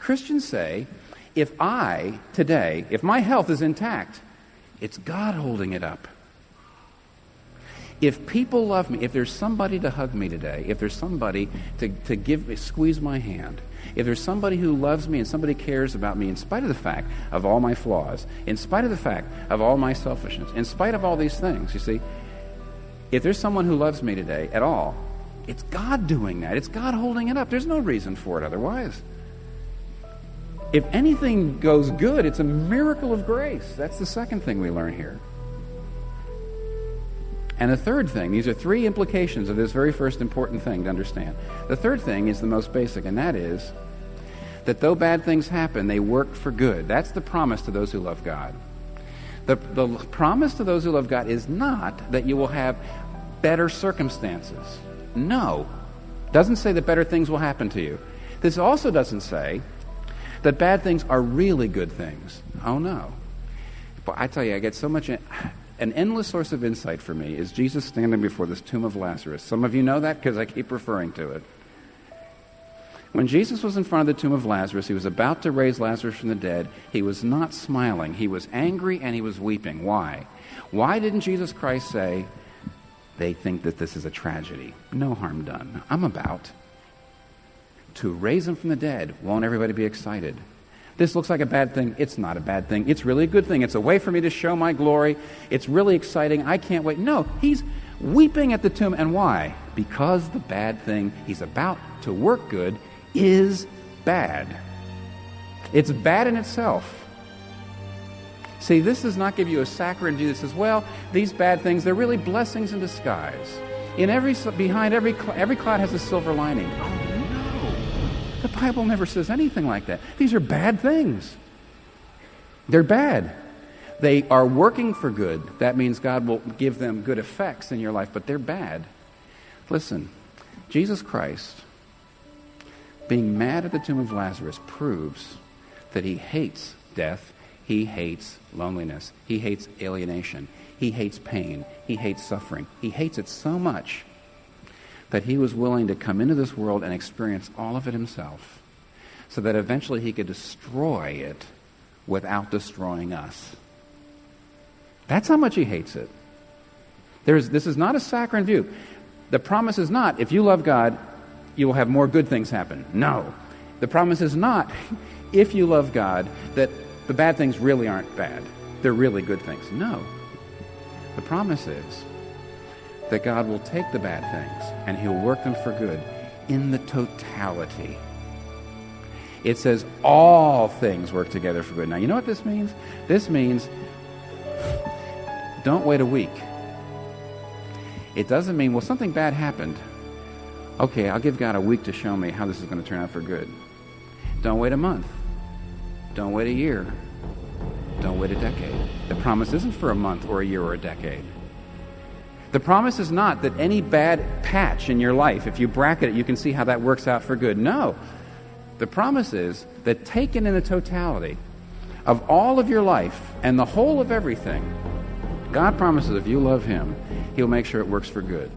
Christians say, if my health is intact, it's God holding it up. If people love me, if there's somebody to hug me today, if there's somebody to squeeze my hand, if there's somebody who loves me and somebody cares about me in spite of the fact of all my flaws, in spite of the fact of all my selfishness, in spite of all these things, you see, if there's someone who loves me today at all, it's God doing that. It's God holding it up. There's no reason for it otherwise. If anything goes good, it's a miracle of grace. That's the second thing we learn here. And the third thing, these are three implications of this very first important thing to understand. The third thing is the most basic, and that is that though bad things happen, they work for good. That's the promise to those who love God. The promise to those who love God is not that you will have better circumstances. No. It doesn't say that better things will happen to you. This also doesn't say that bad things are really good things. Oh, no. But I tell you, I get so much... An endless source of insight for me is Jesus standing before this tomb of Lazarus. Some of you know that because I keep referring to it. When Jesus was in front of the tomb of Lazarus, he was about to raise Lazarus from the dead. He was not smiling. He was angry and he was weeping. Why? Why didn't Jesus Christ say, they think that this is a tragedy? No harm done. I'm about to raise him from the dead. Won't everybody be excited? This looks like a bad thing. It's not a bad thing. It's really a good thing. It's a way for me to show my glory. It's really exciting. I can't wait. No, he's weeping at the tomb. And why? Because the bad thing he's about to work good is bad. It's bad in itself. See, this does not give you a saccharine view that says, well, these bad things, they're really blessings in disguise. Behind every cloud has a silver lining. The Bible never says anything like that. These are bad things. They're bad. They are working for good. That means God will give them good effects in your life, but they're bad. Listen, Jesus Christ, being mad at the tomb of Lazarus, proves that he hates death. He hates loneliness. He hates alienation. He hates pain. He hates suffering. He hates it so much that he was willing to come into this world and experience all of it himself so that eventually he could destroy it without destroying us. That's how much he hates it. This is not a saccharine view. The promise is not, if you love God, you will have more good things happen. No. The promise is not, if you love God, that the bad things really aren't bad. They're really good things. No. The promise is that God will take the bad things and he'll work them for good in the totality. It says all things work together for good. Now, you know what this means? This means don't wait a week. It doesn't mean, well, something bad happened. Okay, I'll give God a week to show me how this is going to turn out for good. Don't wait a month. Don't wait a year. Don't wait a decade. The promise isn't for a month or a year or a decade. The promise is not that any bad patch in your life, if you bracket it, you can see how that works out for good. No. The promise is that taken in the totality of all of your life and the whole of everything, God promises if you love him, he'll make sure it works for good.